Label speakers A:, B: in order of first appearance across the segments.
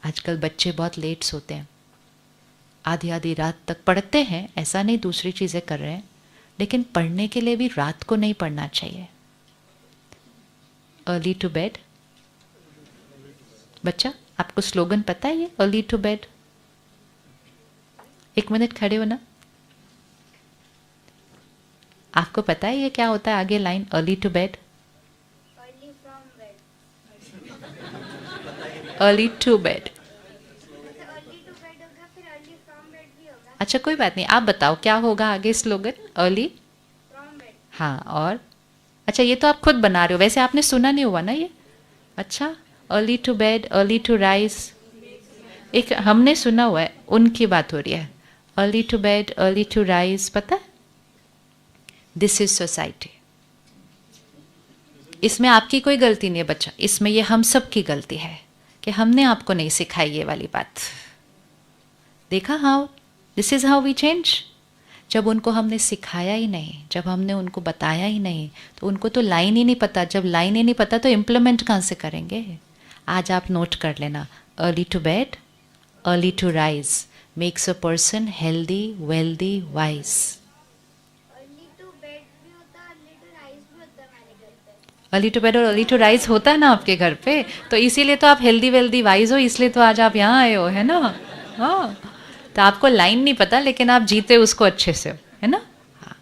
A: आजकल बच्चे बहुत लेट सोते हैं, आधी आधी रात तक पढ़ते हैं, ऐसा नहीं दूसरी चीज़ें कर रहे हैं, लेकिन पढ़ने के लिए भी रात को नहीं पढ़ना चाहिए। Early to bed. बच्चा, आपको स्लोगन पता है ये अर्ली टू बेड? एक मिनट खड़े हो ना। आपको पता है ये क्या होता है आगे line early to bed?
B: Early from bed.
A: Early to bed.
B: Early to bed होगा, फिर अर्ली फ्रॉम बेड भी होगा।
A: अच्छा कोई बात नहीं, आप बताओ क्या होगा आगे स्लोगन? Early
B: from bed.
A: हाँ, और अच्छा ये तो आप खुद बना रहे हो, वैसे आपने सुना नहीं हुआ ना ये? अच्छा, early to bed, early to rise, एक हमने सुना हुआ है, उनकी बात हो रही है। Early to bed, early to rise, पता है? This is society. इसमें आपकी कोई गलती नहीं है बच्चा, इसमें ये हम सब की गलती है कि हमने आपको नहीं सिखाई ये वाली बात। देखा how this is how we change. जब उनको हमने सिखाया ही नहीं, जब हमने उनको बताया ही नहीं, तो उनको तो लाइन ही नहीं पता। जब लाइन ही नहीं पता तो इम्प्लीमेंट कहाँ से करेंगे? आज आप नोट कर लेना, early to bed, early to rise makes a person healthy, wealthy, wise.
B: Early to bed भी होता है, अर्ली टू राइज भी होता है हमारे घर पे।
A: अर्ली टू बेड और अर्ली टू राइज होता है ना आपके घर पे, तो इसीलिए तो आप हेल्दी वेल्दी वाइज हो, इसलिए तो आज आप यहाँ आए हो, है ना? हाँ, तो आपको लाइन नहीं पता लेकिन आप जीते उसको अच्छे से, है ना? हाँ,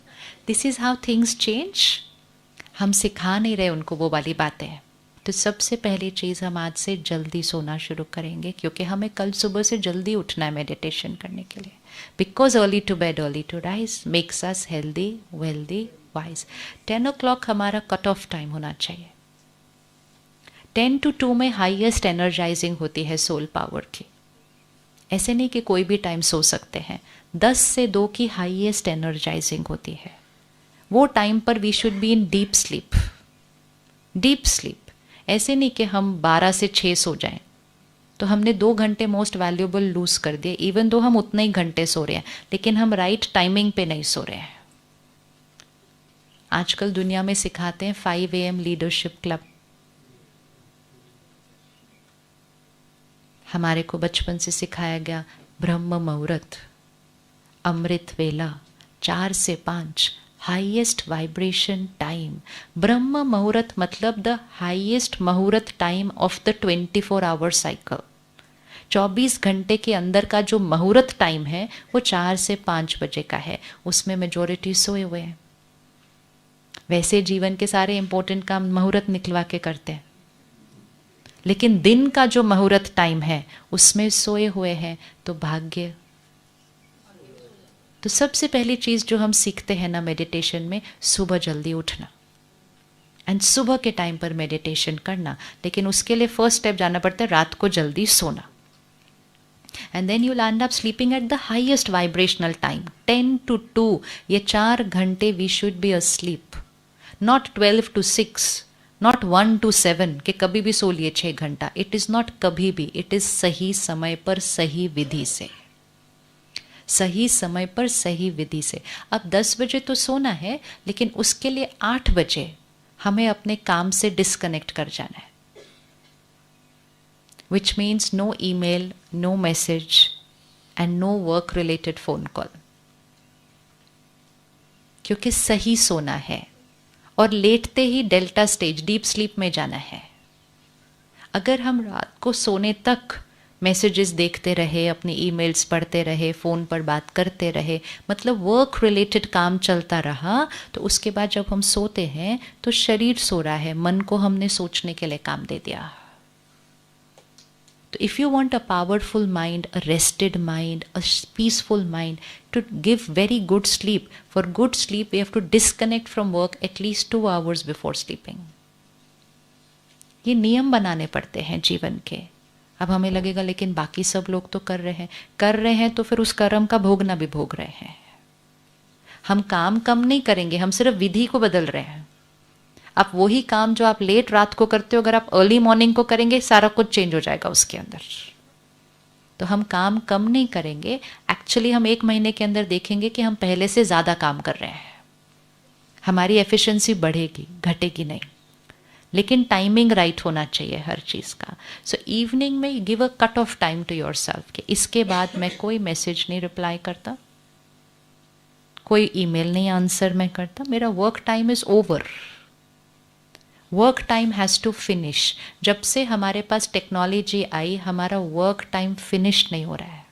A: this is how things change. हम सिखा नहीं रहे उनको वो वाली बातें। तो सबसे पहली चीज़, हम आज से जल्दी सोना शुरू करेंगे, क्योंकि हमें कल सुबह से जल्दी उठना है मेडिटेशन करने के लिए। Because early to bed, early to rise makes us healthy, wealthy, wise. 10 o'clock हमारा कट ऑफ टाइम होना चाहिए। 10 to 2 में हाईएस्ट एनर्जाइजिंग होती है सोल पावर की। ऐसे नहीं कि कोई भी टाइम सो सकते हैं, 10 से 2 की हाईएस्ट एनर्जाइजिंग होती है। वो टाइम पर we should be in deep sleep. Deep sleep, ऐसे नहीं कि हम 12 से 6 सो जाएं, तो हमने 2 घंटे मोस्ट वैल्यूएबल लूज कर दिए। इवन दो हम उतने ही घंटे सो रहे हैं, लेकिन हम राइट टाइमिंग पे नहीं सो रहे हैं। आजकल दुनिया में सिखाते हैं 5 AM लीडरशिप क्लब। हमारे को बचपन से सिखाया गया ब्रह्म मुहूर्त, अमृत वेला, 4 से 5 highest vibration time. Brahma muhurta मतलब the highest muhurta time of the 24 hour cycle. 24 घंटे के अंदर का जो मुहूर्त टाइम है वो 4 से 5 बजे का है। उसमें मेजॉरिटी सोए हुए हैं। वैसे जीवन के सारे इंपॉर्टेंट काम मुहूर्त निकलवा के करते हैं, लेकिन दिन का जो मुहूर्त टाइम है उसमें सोए हुए हैं, तो भाग्य। तो सबसे पहली चीज जो हम सीखते हैं ना मेडिटेशन में, सुबह जल्दी उठना एंड सुबह के टाइम पर मेडिटेशन करना। लेकिन उसके लिए फर्स्ट स्टेप जाना पड़ता है रात को जल्दी सोना। And then you land up sleeping at the highest vibrational time 10 to 2। ये 4 घंटे we should be asleep, not 12 to 6, not 1 to 7 कि कभी भी सो लिए 6 घंटा। इट इज नॉट कभी भी, इट इज सही समय पर, सही विधि से। सही समय पर, सही विधि से। अब 10 बजे तो सोना है, लेकिन उसके लिए 8 बजे हमें अपने काम से डिस्कनेक्ट कर जाना है। Which means no email, no message and no work related phone call, क्योंकि सही सोना है। और लेटते ही डेल्टा स्टेज, डीप स्लीप में जाना है। अगर हम रात को सोने तक मैसेजेस देखते रहे, अपनी ईमेल्स पढ़ते रहे, फ़ोन पर बात करते रहे, मतलब वर्क रिलेटेड काम चलता रहा, तो उसके बाद जब हम सोते हैं तो शरीर सो रहा है, मन को हमने सोचने के लिए काम दे दिया। तो if you want a powerful mind, a rested mind, a peaceful mind, to give very good sleep, for good sleep we have to disconnect from work at least 2 hours before sleeping. ये नियम बनाने पड़ते हैं जीवन के। अब हमें लगेगा लेकिन बाकी सब लोग तो कर रहे हैं, तो फिर उस कर्म का भोगना भी भोग रहे हैं। हम काम कम नहीं करेंगे, हम सिर्फ विधि को बदल रहे हैं। अब वही काम जो आप लेट रात को करते हो, अगर आप अर्ली मॉर्निंग को करेंगे, सारा कुछ चेंज हो जाएगा उसके अंदर। तो हम काम कम नहीं करेंगे, एक्चुअली हम 1 महीने के अंदर देखेंगे कि हम पहले से ज़्यादा काम कर रहे हैं। हमारी एफिशिएंसी बढ़ेगी, घटेगी नहीं। लेकिन टाइमिंग राइट होना चाहिए हर चीज़ का। सो इवनिंग में give a cut off time to yourself कि इसके बाद मैं कोई मैसेज नहीं रिप्लाई करता, कोई ईमेल नहीं आंसर मैं करता, मेरा work time is over. Work time has to finish. जब से हमारे पास टेक्नोलॉजी आई, हमारा वर्क टाइम फिनिश नहीं हो रहा है।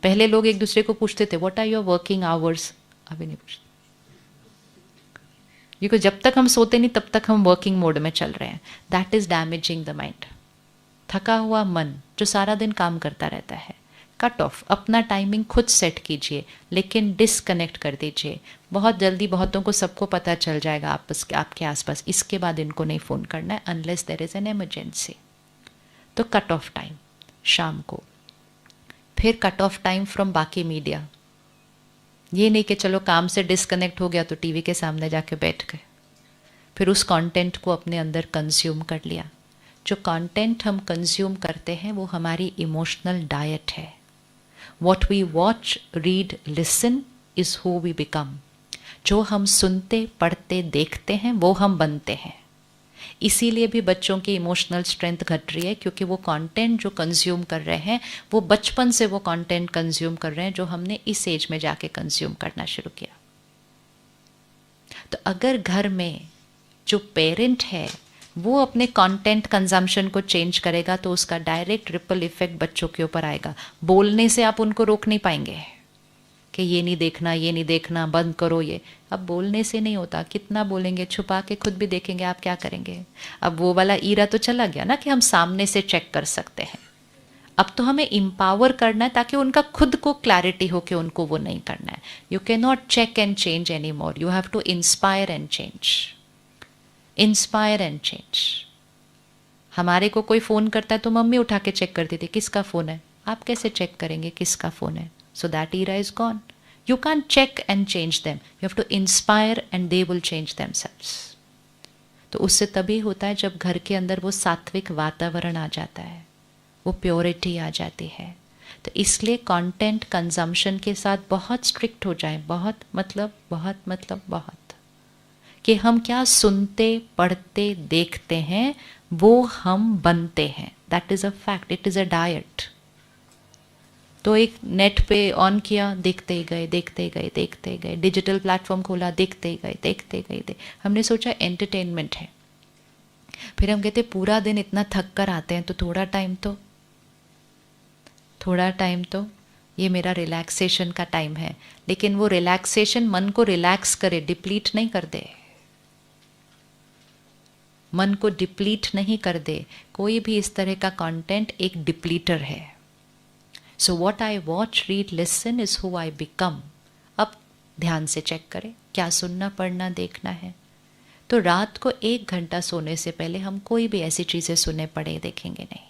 A: पहले लोग एक दूसरे को पूछते थे what are your working hours, अभी नहीं पूछते, क्योंकि जब तक हम सोते नहीं तब तक हम वर्किंग मोड में चल रहे हैं। That is damaging the mind. थका हुआ मन जो सारा दिन काम करता रहता है, कट ऑफ, अपना टाइमिंग खुद सेट कीजिए, लेकिन डिसकनेक्ट कर दीजिए। बहुत जल्दी बहुतों को सबको पता चल जाएगा आपके आसपास, इसके बाद इनको नहीं फ़ोन करना है unless there is an emergency. तो कट ऑफ टाइम शाम को। फिर कट ऑफ टाइम फ्रॉम बाकी मीडिया। ये नहीं कि चलो काम से डिस्कनेक्ट हो गया तो टीवी के सामने जाके बैठ गए, फिर उस कंटेंट को अपने अंदर कंज्यूम कर लिया। जो कंटेंट हम कंज्यूम करते हैं वो हमारी इमोशनल डाइट है। What we watch, read, listen is who we become. जो हम सुनते, पढ़ते, देखते हैं वो हम बनते हैं। इसीलिए भी बच्चों की इमोशनल स्ट्रेंथ घट रही है, क्योंकि वो कंटेंट जो कंज्यूम कर रहे हैं वो बचपन से वो कंटेंट कंज्यूम कर रहे हैं जो हमने इस एज में जाके कंज्यूम करना शुरू किया। तो अगर घर में जो पेरेंट है वो अपने कंटेंट कंजम्पशन को चेंज करेगा तो उसका डायरेक्ट रिपल इफेक्ट बच्चों के ऊपर आएगा। बोलने से आप उनको रोक नहीं पाएंगे कि ये नहीं देखना, ये नहीं देखना, बंद करो ये। अब बोलने से नहीं होता, कितना बोलेंगे, छुपा के खुद भी देखेंगे आप क्या करेंगे। अब वो वाला ईरा तो चला गया ना कि हम सामने से चेक कर सकते हैं। अब तो हमें एम्पावर करना है ताकि उनका खुद को क्लैरिटी हो कि उनको वो नहीं करना है। You can not check and change any more, you have to inspire and change. Inspire and change. हमारे को कोई फ़ोन करता है तो मम्मी उठा के चेक करती थी किसका फ़ोन है। आप कैसे चेक करेंगे किसका फ़ोन है? So that era is gone. You can check and change them, you have to inspire and they will change themselves. तो उससे तभी होता है जब घर के अंदर वो सात्विक वातावरण आ जाता है, वो प्योरिटी आ जाती है। तो इसलिए कंटेंट कंजम्पशन के साथ बहुत स्ट्रिक्ट हो जाए, बहुत मतलब कि हम क्या सुनते, पढ़ते, देखते हैं वो हम बनते हैं। That is a fact, it is a diet. तो एक नेट पे ऑन किया, देखते ही गए, डिजिटल प्लेटफॉर्म खोला, देखते ही गए। हमने सोचा एंटरटेनमेंट है। फिर हम कहते पूरा दिन इतना थक कर आते हैं तो थोड़ा टाइम तो ये मेरा रिलैक्सेशन का टाइम है। लेकिन वो रिलैक्सेशन मन को रिलैक्स करे, डिप्लीट नहीं कर दे। मन को डिप्लीट नहीं कर दे। कोई भी इस तरह का कंटेंट एक डिप्लीटर है। So what I watch, read, listen is who I become. अब ध्यान से चेक करें क्या सुनना, पढ़ना, देखना है। तो रात को 1 घंटा सोने से पहले हम कोई भी ऐसी चीज़ें सुने, पढ़े, देखेंगे नहीं।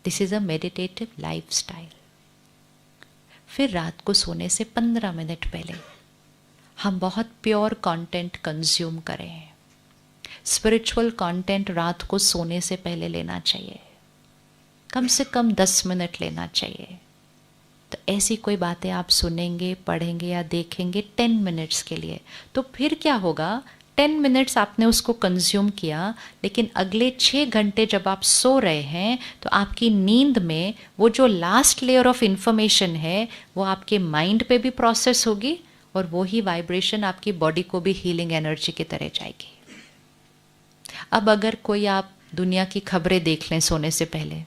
A: This is a meditative lifestyle. फिर रात को सोने से 15 मिनट पहले हम बहुत प्योर कंटेंट कंज्यूम करें। स्पिरिचुअल कंटेंट रात को सोने से पहले लेना चाहिए, कम से कम 10 मिनट लेना चाहिए। तो ऐसी कोई बातें आप सुनेंगे, पढ़ेंगे या देखेंगे 10 मिनट्स के लिए, तो फिर क्या होगा, 10 मिनट्स आपने उसको कंज्यूम किया, लेकिन अगले 6 घंटे जब आप सो रहे हैं तो आपकी नींद में वो जो लास्ट लेयर ऑफ इंफॉर्मेशन है वो आपके माइंड पे भी प्रोसेस होगी और वो ही वाइब्रेशन आपकी बॉडी को भी हीलिंग एनर्जी की तरह जाएगी। अब अगर कोई आप दुनिया की खबरें देख लें सोने से पहले,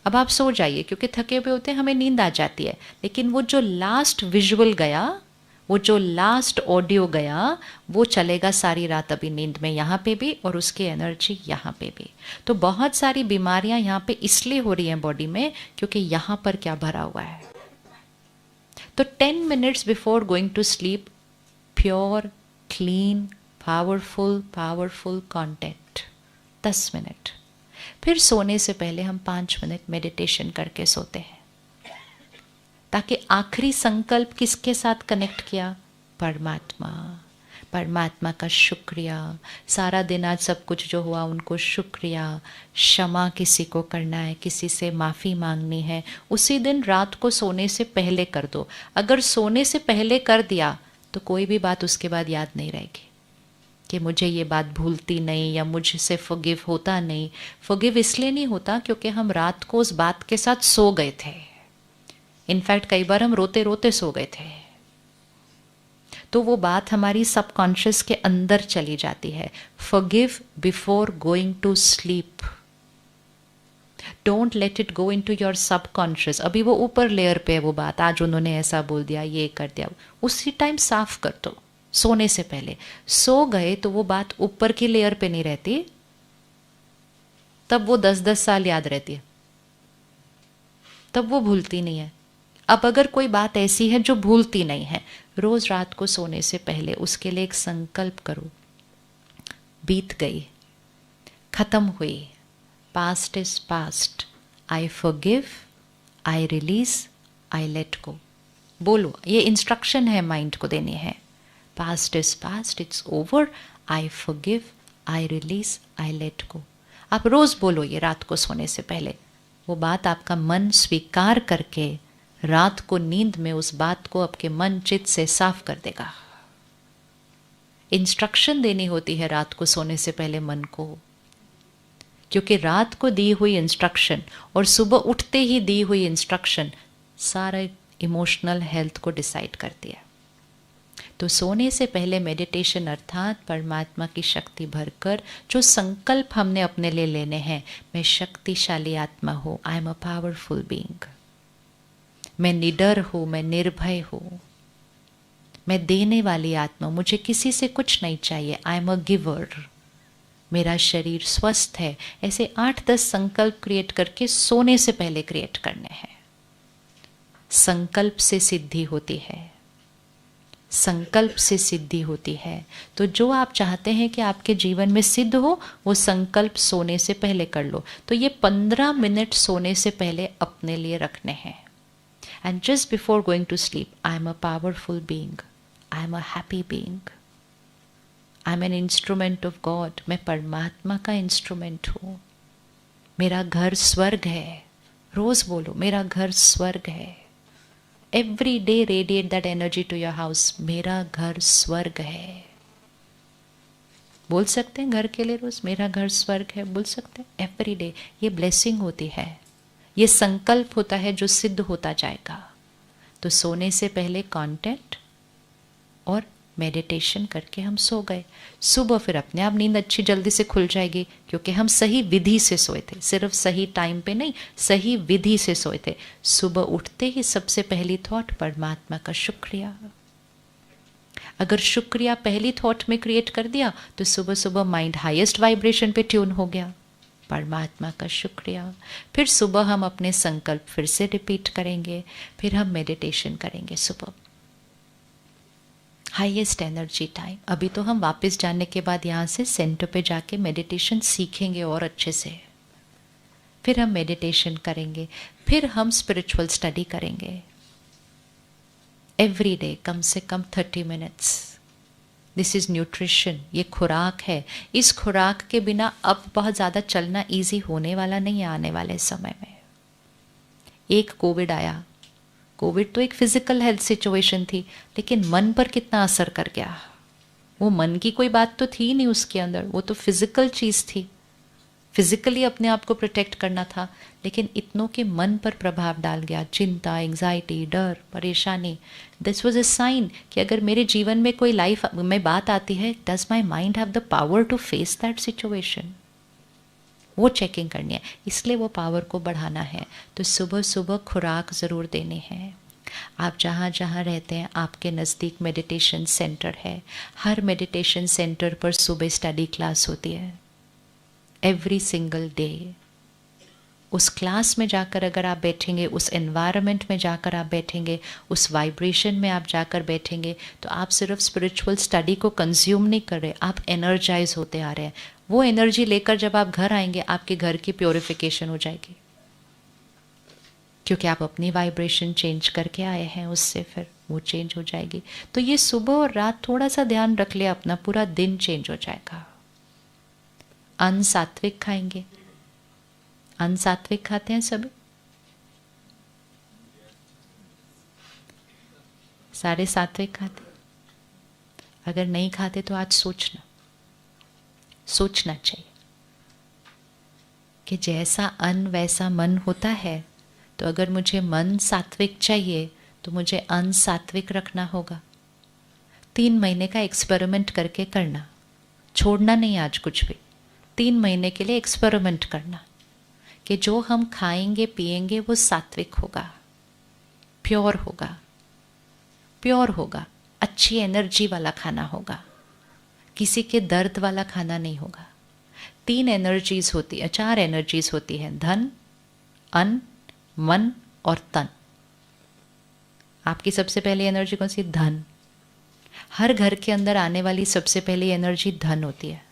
A: अब आप सो जाइए क्योंकि थके हुए होते हैं, हमें नींद आ जाती है, लेकिन वो जो लास्ट विजुअल गया, वो जो लास्ट ऑडियो गया, वो चलेगा सारी रात अभी नींद में, यहाँ पे भी और उसकी एनर्जी यहाँ पे भी। तो बहुत सारी बीमारियाँ यहाँ पे इसलिए हो रही हैं बॉडी में क्योंकि यहाँ पर क्या भरा हुआ है। तो 10 minutes before going to sleep, pure, clean, powerful content 10 minute. फिर सोने से पहले हम 5 मिनट मेडिटेशन करके सोते हैं, ताकि आखिरी संकल्प किसके साथ कनेक्ट किया, परमात्मा का शुक्रिया। सारा दिन आज सब कुछ जो हुआ उनको शुक्रिया, क्षमा किसी को करना है, किसी से माफ़ी मांगनी है, उसी दिन रात को सोने से पहले कर दो। अगर सोने से पहले कर दिया तो कोई भी बात उसके बाद याद नहीं रहेगी। कि मुझे ये बात भूलती नहीं या मुझसे फॉरगिव होता नहीं। फॉरगिव इसलिए नहीं होता क्योंकि हम रात को उस बात के साथ सो गए थे। इनफैक्ट कई बार हम रोते रोते सो गए थे, तो वो बात हमारी सबकॉन्शियस के अंदर चली जाती है। Forgive before going to sleep. Don't let it go into your subconscious. अभी वो ऊपर लेयर पे है वो बात, आज उन्होंने ऐसा बोल दिया, ये कर दिया, उसी टाइम साफ कर दो सोने से पहले। सो गए तो वो बात ऊपर की लेयर पे नहीं रहती, तब वो 10-10 साल याद रहती है, तब वो भूलती नहीं है। अब अगर कोई बात ऐसी है जो भूलती नहीं है, रोज रात को सोने से पहले उसके लिए एक संकल्प करो। बीत गई, खत्म हुई, past is past, I forgive, I release, I let go. बोलो, ये इंस्ट्रक्शन है माइंड को देनी है। Past is past, it's over, I forgive, I release, I let go. आप रोज बोलो ये रात को सोने से पहले। वो बात आपका मन स्वीकार करके रात को नींद में उस बात को आपके मन चित्त से साफ कर देगा। इंस्ट्रक्शन देनी होती है रात को सोने से पहले मन को, क्योंकि रात को दी हुई इंस्ट्रक्शन और सुबह उठते ही दी हुई इंस्ट्रक्शन सारे इमोशनल हेल्थ को डिसाइड करती है। तो सोने से पहले मेडिटेशन अर्थात परमात्मा की शक्ति भरकर जो संकल्प हमने अपने लिए लेने हैं, मैं शक्तिशाली आत्मा हूँ, आई एम अ पावरफुल बीइंग, मैं निडर हूँ, मैं निर्भय हूँ, मैं देने वाली आत्मा, मुझे किसी से कुछ नहीं चाहिए, आई एम अ गिवर, मेरा शरीर स्वस्थ है। ऐसे 8-10 संकल्प क्रिएट करके सोने से पहले क्रिएट करने हैं। संकल्प से सिद्धि होती है, संकल्प से सिद्धि होती है। तो जो आप चाहते हैं कि आपके जीवन में सिद्ध हो, वो संकल्प सोने से पहले कर लो। तो ये 15 मिनट सोने से पहले अपने लिए रखने हैं। And just before going to sleep, I am a powerful being, I am a happy being, I am an instrument of God, मैं परमात्मा का इंस्ट्रूमेंट हूँ, मेरा घर स्वर्ग है। रोज बोलो, मेरा घर स्वर्ग है। Every day radiate that energy to your house, मेरा घर स्वर्ग है। बोल सकते हैं घर के लिए रोज, मेरा घर स्वर्ग है, बोल सकते हैं एवरी डे। ये ब्लेसिंग होती है, ये संकल्प होता है जो सिद्ध होता जाएगा। तो सोने से पहले कंटेंट और मेडिटेशन करके हम सो गए। सुबह फिर अपने आप नींद अच्छी जल्दी से खुल जाएगी, क्योंकि हम सही विधि से सोए थे, सिर्फ सही टाइम पे नहीं, सही विधि से सोए थे। सुबह उठते ही सबसे पहली थॉट परमात्मा का शुक्रिया। अगर शुक्रिया पहली थॉट में क्रिएट कर दिया तो सुबह सुबह माइंड हाईएस्ट वाइब्रेशन पे ट्यून हो गया, परमात्मा का शुक्रिया। फिर सुबह हम अपने संकल्प फिर से रिपीट करेंगे, फिर हम मेडिटेशन करेंगे सुबह। Highest energy time. अभी तो हम वापस जाने के बाद यहाँ से सेंटर पे जाके मेडिटेशन सीखेंगे और अच्छे से। फिर हम मेडिटेशन करेंगे, फिर हम स्पिरिचुअल स्टडी करेंगे एवरी डे, कम से कम 30 मिनट्स। दिस इज़ न्यूट्रिशन, ये खुराक है। इस खुराक के बिना अब बहुत ज़्यादा चलना ईजी होने वाला नहीं है आने वाले समय में। एक कोविड आया, कोविड तो एक फिजिकल हेल्थ सिचुएशन थी, लेकिन मन पर कितना असर कर गया। वो मन की कोई बात तो थी नहीं उसके अंदर, वो तो फिजिकल चीज़ थी, फिजिकली अपने आप को प्रोटेक्ट करना था, लेकिन इतनों के मन पर प्रभाव डाल गया। चिंता, एंजाइटी, डर, परेशानी। दिस वॉज अ साइन कि अगर मेरे जीवन में कोई लाइफ में बात आती है, does my mind have the power to face that situation. वो चेकिंग करनी है, इसलिए वो पावर को बढ़ाना है। तो सुबह सुबह खुराक ज़रूर देनी है। आप जहाँ जहाँ रहते हैं आपके नज़दीक मेडिटेशन सेंटर है, हर मेडिटेशन सेंटर पर सुबह स्टडी क्लास होती है एवरी सिंगल डे। उस क्लास में जाकर अगर आप बैठेंगे, उस एनवायरनमेंट में जाकर आप बैठेंगे, उस वाइब्रेशन में आप जाकर बैठेंगे, तो आप सिर्फ स्पिरिचुअल स्टडी को कंज्यूम नहीं कर रहे, आप एनर्जाइज होते आ रहे हैं। वो एनर्जी लेकर जब आप घर आएंगे, आपके घर की प्योरिफिकेशन हो जाएगी, क्योंकि आप अपनी वाइब्रेशन चेंज करके आए हैं, उससे फिर वो चेंज हो जाएगी। तो ये सुबह और रात थोड़ा सा ध्यान रख ले अपना, पूरा दिन चेंज हो जाएगा। अन्न सात्विक खाएंगे, अन्न सात्विक खाते हैं सभी, सारे सात्विक खाते। अगर नहीं खाते तो आज सोचना, सोचना चाहिए कि जैसा अन्न वैसा मन होता है, तो अगर मुझे मन सात्विक चाहिए तो मुझे अन्न सात्विक रखना होगा। 3 महीने का एक्सपेरिमेंट करके करना, छोड़ना नहीं आज कुछ भी। 3 महीने के लिए एक्सपेरिमेंट करना कि जो हम खाएंगे पिएंगे वो सात्विक होगा, प्योर होगा, प्योर होगा, अच्छी एनर्जी वाला खाना होगा, किसी के दर्द वाला खाना नहीं होगा। 3 एनर्जीज होती है, 4 एनर्जीज होती है, धन, अन्न, मन और तन। आपकी सबसे पहली एनर्जी कौन सी? धन। हर घर के अंदर आने वाली सबसे पहली एनर्जी धन होती है।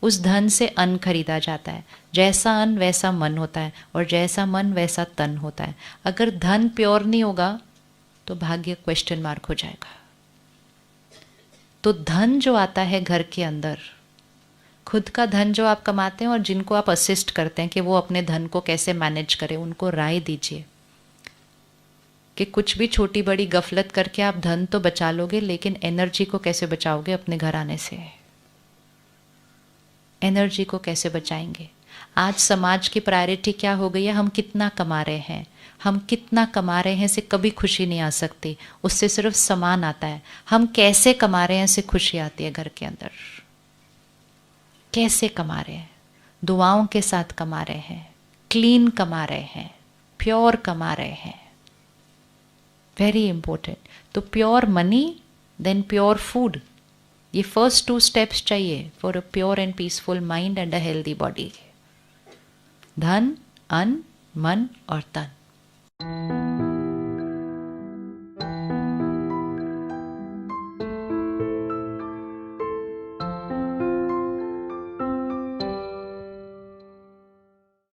A: उस धन से अन्न खरीदा जाता है। जैसा अन्न वैसा मन होता है, और जैसा मन वैसा तन होता है। अगर धन प्योर नहीं होगा तो भाग्य क्वेश्चन मार्क हो जाएगा। तो धन जो आता है घर के अंदर, खुद का धन जो आप कमाते हैं और जिनको आप असिस्ट करते हैं कि वो अपने धन को कैसे मैनेज करें, उनको राय दीजिए कि कुछ भी छोटी बड़ी गफलत करके आप धन तो बचा लोगे, लेकिन एनर्जी को कैसे बचाओगे? अपने घर आने से एनर्जी को कैसे बचाएंगे? आज समाज की प्रायोरिटी क्या हो गई है? हम कितना कमा रहे हैं, हम कितना कमा रहे हैं से कभी खुशी नहीं आ सकती, उससे सिर्फ सामान आता है। हम कैसे कमा रहे हैं से खुशी आती है घर के अंदर। कैसे कमा रहे हैं? दुआओं के साथ कमा रहे हैं, क्लीन कमा रहे हैं, प्योर कमा रहे हैं। Very important. तो pure money, then pure food, ये फर्स्ट 2 स्टेप्स चाहिए for a pure and peaceful mind and a healthy body. धन, अन्न, मन और तन।